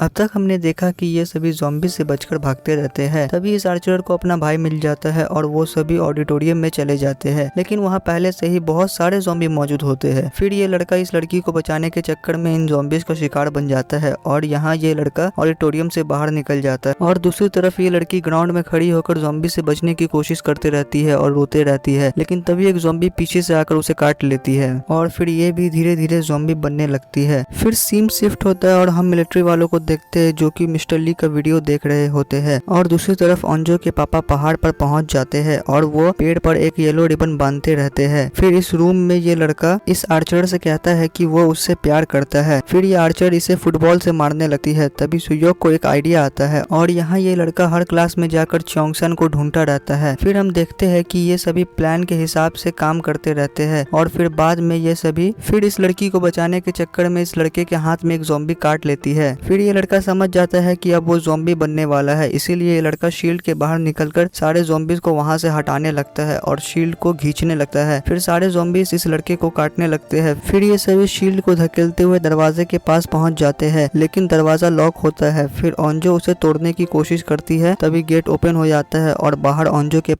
अब तक हमने देखा कि ये सभी ज़ॉम्बी से बचकर भागते रहते हैं। तभी इस आर्चर को अपना भाई मिल जाता है और वो सभी ऑडिटोरियम में चले जाते हैं, लेकिन वहाँ पहले से ही बहुत सारे ज़ॉम्बी मौजूद होते हैं। फिर ये लड़का इस लड़की को बचाने के चक्कर में इन ज़ॉम्बीज़ का शिकार बन जाता है और यहाँ ये लड़का ऑडिटोरियम से बाहर निकल जाता है और दूसरी तरफ ये लड़की ग्राउंड में खड़ी होकर ज़ॉम्बी से बचने की कोशिश करते रहती है और रोते रहती है, लेकिन तभी एक ज़ॉम्बी पीछे से आकर उसे काट लेती है और फिर ये भी धीरे धीरे ज़ॉम्बी बनने लगती है। फिर सीन शिफ्ट होता है और हम मिलिट्री वालों को देखते हैं जो कि मिस्टर ली का वीडियो देख रहे होते हैं और दूसरी तरफ अंजो के पापा पहाड़ पर पहुंच जाते हैं और वो पेड़ पर एक येलो रिबन बांधते रहते हैं। फिर इस रूम में ये लड़का इस आर्चर से कहता है कि वो उससे प्यार करता है। फिर ये आर्चर इसे फुटबॉल से मारने लगती है। तभी सुयोक को एक आइडिया आता है और यहाँ ये लड़का हर क्लास में जाकर च्योंगसन को ढूंढता रहता है। फिर हम देखते हैं कि ये सभी प्लान के हिसाब से काम करते रहते हैं और फिर बाद में ये सभी फिर इस लड़की को बचाने के चक्कर में इस लड़के के हाथ में एक ज़ॉम्बी काट लेती है। फिर ये लड़का समझ जाता है कि अब वो ज़ॉम्बी बनने वाला है, इसीलिए ये लड़का शील्ड के बाहर निकलकर सारे ज़ॉम्बीज को वहां से हटाने लगता है और शील्ड को खींचने लगता है। फिर सारे ज़ॉम्बीज इस लड़के को काटने लगते हैं। फिर ये सभी शील्ड को धकेलते हुए दरवाजे के पास पहुंच जाते हैं, लेकिन दरवाजा लॉक होता है। फिर अंजो उसे तोड़ने की कोशिश करती है, तभी गेट ओपन हो जाता है और बाहर अंजो के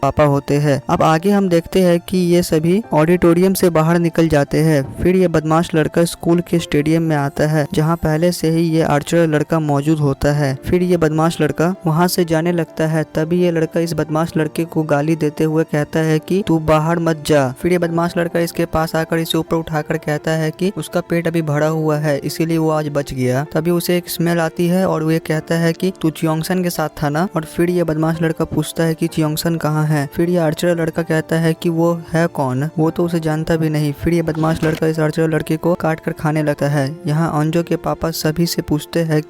पापा होते हैं। अब आगे हम देखते हैं कि ये सभी ऑडिटोरियम से बाहर निकल जाते हैं। फिर ये बदमाश लड़का स्कूल के स्टेडियम में आता है जहाँ पहले से ही ये आर्चर लड़का मौजूद होता है। फिर ये बदमाश लड़का वहाँ से जाने लगता है। तभी ये लड़का इस बदमाश लड़के को गाली देते हुए कहता है कि तू बाहर मत जा। फिर ये बदमाश लड़का इसके पास आकर इसे ऊपर उठाकर कहता है कि उसका पेट अभी भरा हुआ है, इसीलिए वो आज बच गया। तभी उसे एक स्मेल आती है और वो कहता है कि तू च्योंगसन के साथ था ना। और फिर ये बदमाश लड़का पूछता है कि च्योंगसन कहाँ है। फिर ये आर्चर लड़का कहता है कि वो है कौन, वो तो उसे जानता भी नहीं। फिर ये बदमाश लड़का इस आर्चर लड़के को काट कर खाने लगता है। यहाँ अंजो के पापा सभी से पूछते हैं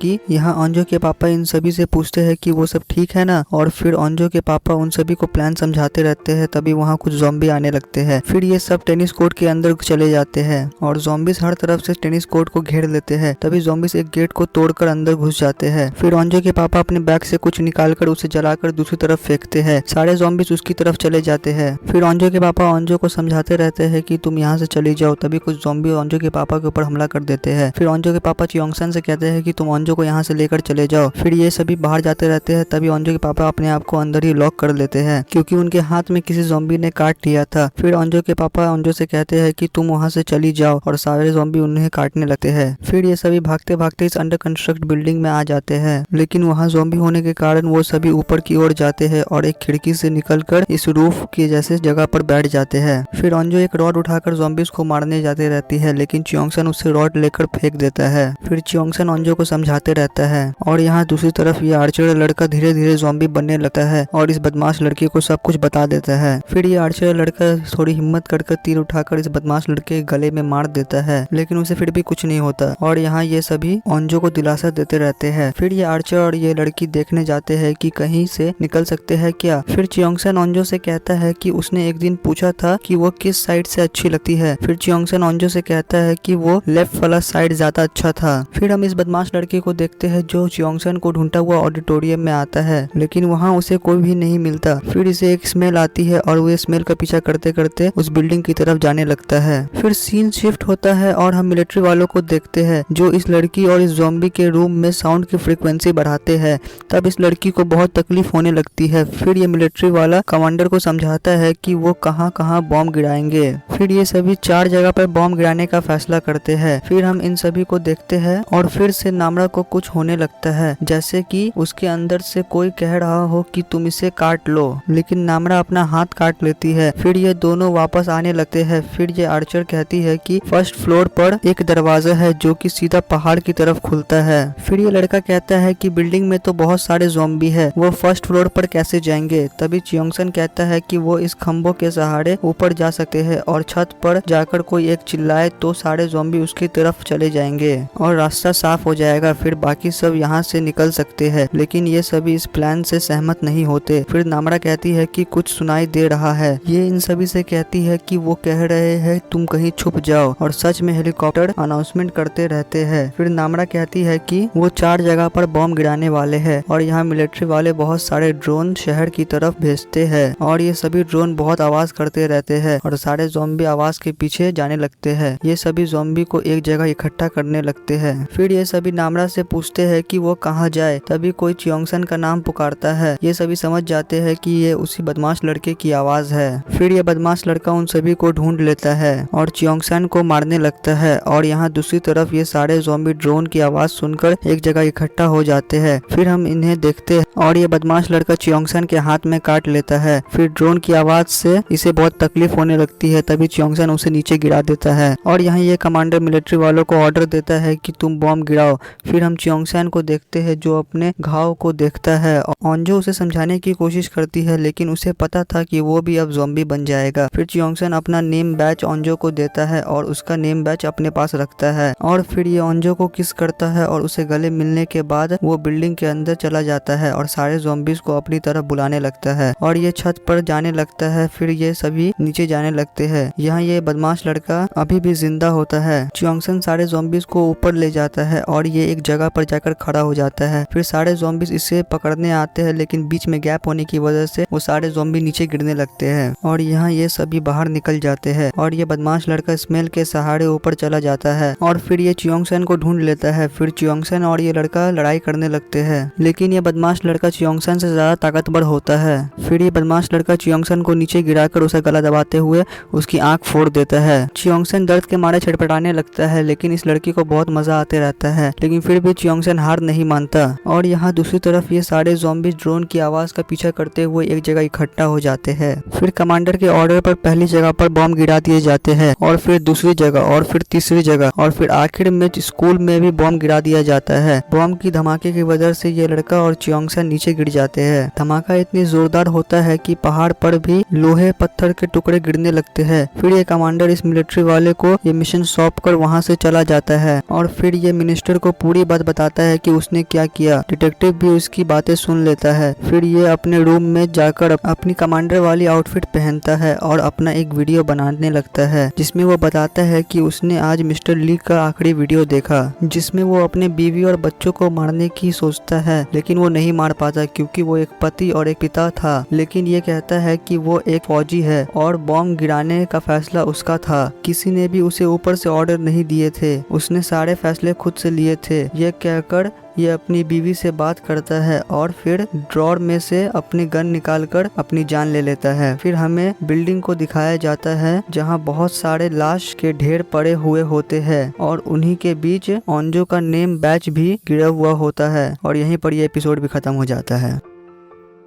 कि वो सब ठीक है ना। और फिर अंजो के पापा उन सभी को प्लान समझाते रहते हैं। तभी वहाँ कुछ ज़ॉम्बी आने लगते हैं। फिर ये सब टेनिस कोर्ट के अंदर चले जाते हैं और ज़ॉम्बीज हर तरफ से टेनिस कोर्ट को घेर लेते हैं। तभी ज़ॉम्बीज एक गेट को तोड़कर अंदर घुस जाते हैं। फिर अंजो के पापा अपने बैग से कुछ निकालकर उसे जलाकर दूसरी तरफ फेंकते हैं। सारे ज़ॉम्बीज उसकी तरफ चले जाते हैं। फिर अंजो के पापा अंजो को समझाते रहते हैं कि तुम यहाँ से चली जाओ। तभी कुछ ज़ॉम्बी अंजो के पापा के ऊपर हमला कर देते हैं। फिर अंजो के पापा च्योंगसन से कहते हैं कि तुम अंजो को यहाँ से लेकर चले जाओ। फिर ये सभी बाहर जाते रहते हैं। तभी अंजो के पापा अपने आप को अंदर ही लॉक कर लेते हैं क्योंकि उनके हाथ में किसी ज़ॉम्बी ने काट लिया था। फिर अंजो के पापा अंजो से कहते हैं कि तुम वहाँ से चली जाओ और सारे ज़ॉम्बी उन्हें काटने लगते हैं। फिर ये सभी भागते भागते इस अंडर कंस्ट्रक्ट बिल्डिंग में आ जाते हैं, लेकिन वहाँ ज़ॉम्बी होने के कारण वो सभी ऊपर की ओर जाते हैं और एक खिड़की से निकलकर इस रूफ के जैसे जगह पर बैठ जाते हैं। फिर अंजो एक रॉड उठाकर ज़ॉम्बीज को मारने जाती रहती है, लेकिन च्योंगसन उससे रॉड लेकर फेंक देता है। फिर च्योंगसन अंजो को समझाते रहता है और यहाँ दूसरी तरफ ये आर्चर लड़का धीरे धीरे ज़ॉम्बी बनने लगता है और इस बदमाश लड़के को सब कुछ बता देता है। फिर ये आर्चर लड़का थोड़ी हिम्मत करके तीर उठाकर इस बदमाश लड़के के गले में मार देता है, लेकिन उसे फिर भी कुछ नहीं होता और यहाँ ये सभी अंजो को दिलासा देते रहते हैं। फिर ये आर्चर और ये लड़की देखने जाते हैं कि कहीं से निकल सकते हैं क्या। फिर च्योंगसन अंजो से कहता है कि उसने एक दिन पूछा था कि वो किस साइड से अच्छी लगती है। फिर च्योंगसन अंजो से कहता है कि वो लेफ्ट वाला साइड ज्यादा अच्छा था। फिर हम इस बदमाश लड़के को देखते हैं जो च्योंगसन को ढूंढता हुआ ऑडिटोरियम में आता है, लेकिन वहाँ उसे कोई भी नहीं मिलता। फिर इसे एक स्मेल आती है और वो स्मेल का पीछा करते करते उस बिल्डिंग की तरफ जाने लगता है। फिर सीन शिफ्ट होता है और हम मिलिट्री वालों को देखते हैं जो इस लड़की और इस ज़ॉम्बी के रूम में साउंड की फ्रीक्वेंसी बढ़ाते हैं। तब इस लड़की को बहुत तकलीफ होने लगती है। फिर ये मिलिट्री वाला कमांडर को समझाता है कि वो कहाँ कहाँ बॉम्ब गिराएंगे। फिर ये सभी 4 जगह पर बॉम्ब गिराने का फैसला करते हैं। फिर हम इन सभी को देखते हैं और फिर से नामरा को कुछ होने लगता है, जैसे कि उसके अंदर से कोई कह रहा हो कि तुम इसे काट लो, लेकिन नामरा अपना हाथ काट लेती है। फिर ये दोनों वापस आने लगते हैं। फिर ये आर्चर कहती है कि फर्स्ट फ्लोर पर एक दरवाजा है जो कि सीधा पहाड़ की तरफ खुलता है। फिर ये लड़का कहता है कि बिल्डिंग में तो बहुत सारे ज़ॉम्बी है, वो फर्स्ट फ्लोर पर कैसे जाएंगे। तभी च्योंगसन कहता है कि वो इस खंभों के सहारे ऊपर जा सकते हैं और छत पर जाकर कोई एक चिल्लाए तो सारे ज़ॉम्बी उसकी तरफ चले जाएंगे और रास्ता साफ हो जाएगा। फिर बाकी सब यहाँ से निकल सकते हैं, लेकिन ये सभी इस प्लान से सहमत नहीं होते। फिर नामरा कहती है कि कुछ सुनाई दे रहा है। ये इन सभी से कहती है कि वो कह रहे हैं तुम कहीं छुप जाओ, और सच में हेलीकॉप्टर अनाउंसमेंट करते रहते हैं। फिर नामरा कहती है कि वो 4 जगह पर बॉम्ब गिराने वाले हैं और यहाँ मिलिट्री वाले बहुत सारे ड्रोन शहर की तरफ भेजते बजते हैं और ये सभी ड्रोन बहुत आवाज करते रहते हैं और सारे ज़ॉम्बी आवाज के पीछे जाने लगते हैं। ये सभी ज़ॉम्बी को एक जगह इकट्ठा करने लगते हैं। फिर ये सभी नामरा से पूछते हैं कि वो कहाँ जाए। तभी कोई चियोंगसन का नाम पुकारता है। ये सभी समझ जाते हैं कि ये उसी बदमाश लड़के की आवाज है। फिर ये बदमाश लड़का उन सभी को ढूंढ लेता है और चियोंगसन को मारने लगता है और यहाँ दूसरी तरफ ये सारे ज़ॉम्बी ड्रोन की आवाज सुनकर एक जगह इकट्ठा हो जाते हैं। फिर हम इन्हें देखते हैं और ये बदमाश लड़का चियोंगसन के हाथ में काट लेता है। फिर ड्रोन की आवाज से इसे बहुत तकलीफ होने लगती है। तभी चियोंगसन उसे नीचे गिरा देता है और यहाँ ये कमांडर मिलिट्री वालों को ऑर्डर देता है कि तुम बॉम्ब गिराओ। फिर हम चियोंगसन को देखते हैं जो अपने घाव को देखता है। ओंजो उसे समझाने की कोशिश करती है लेकिन उसे पता था कि वो भी अब ज़ॉम्बी बन जाएगा। फिर चियोंगसन अपना नेम बैच ओंजो को देता है और उसका नेम बैच अपने पास रखता है और फिर ये ओंजो को किस करता है और उसे गले मिलने के बाद वो बिल्डिंग के अंदर चला जाता है और सारे ज़ॉम्बीज को अपनी तरफ बुलाने लगता है और ये छत पर जाने लगता है। फिर ये सभी नीचे जाने लगते हैं। यहाँ ये बदमाश लड़का अभी भी जिंदा होता है। चियोंगसन सारे ज़ॉम्बीज को ऊपर ले जाता है और ये एक जगह पर जाकर खड़ा हो जाता है। फिर सारे ज़ॉम्बीज इसे पकड़ने आते हैं लेकिन बीच में गैप होने की वजह से वो सारे ज़ॉम्बी नीचे गिरने लगते हैं और यहाँ ये सभी बाहर निकल जाते हैं और ये बदमाश लड़का स्मेल के सहारे ऊपर चला जाता है और फिर ये चियोंगसन को ढूंढ लेता है। फिर चियोंगसन और ये लड़का लड़ाई करने लगते हैं लेकिन ये बदमाश लड़का चियोंगसन से ज्यादा ताकतवर होता है। फिर ये बदमाश लड़का चियोंगसन को नीचे गिराकर उसे गला दबाते हुए उसकी आंख फोड़ देता है। चियोंगसन दर्द के मारे छटपटाने लगता है लेकिन इस लड़की को बहुत मजा आते रहता है लेकिन फिर भी चियोंगसन हार नहीं मानता और यहाँ दूसरी तरफ ये सारे ज़ॉम्बी ड्रोन की आवाज का पीछा करते हुए एक जगह इकट्ठा हो जाते हैं। फिर कमांडर के ऑर्डर पर पहली जगह पर बॉम्ब गिरा दिए जाते हैं और फिर दूसरी जगह और फिर तीसरी जगह और फिर आखिर में स्कूल में भी बॉम्ब गिरा दिया जाता है। बॉम्ब की धमाके की वजह से ये लड़का और चियोंगसन नीचे गिर जाते हैं। धमाका इतनी जोरदार होता है कि पहाड़ पर भी लोहे पत्थर के टुकड़े गिरने लगते हैं। फिर ये कमांडर इस मिलिट्री वाले को ये मिशन सौंप कर वहाँ से चला जाता है और फिर ये मिनिस्टर को पूरी बात बताता है कि उसने क्या किया। डिटेक्टिव भी उसकी बातें सुन लेता है। फिर ये अपने रूम में जाकर अपनी कमांडर वाली आउटफिट पहनता है और अपना एक वीडियो बनाने लगता है जिसमें वो बताता है कि उसने आज मिस्टर ली का आखिरी वीडियो देखा जिसमें वो अपने बीवी और बच्चों को मारने की सोचता है लेकिन वो नहीं मार पाता क्योंकि वो एक पति और एक पिता था। लेकिन ये कहता है कि वो एक फौजी है और बॉम्ब गिराने का फैसला उसका था। किसी ने भी उसे ऊपर से ऑर्डर नहीं दिए थे, उसने सारे फैसले खुद से लिए थे। ये कहकर ये अपनी बीवी से बात करता है और फिर ड्रॉर में से अपनी गन निकालकर अपनी जान ले लेता है। फिर हमें बिल्डिंग को दिखाया जाता है जहां बहुत सारे लाश के ढेर पड़े हुए होते हैं और उन्हीं के बीच ओंजो का नेम बैच भी गिरा हुआ होता है और यहीं पर ये एपिसोड भी खत्म हो जाता है।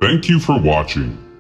Thank you for watching.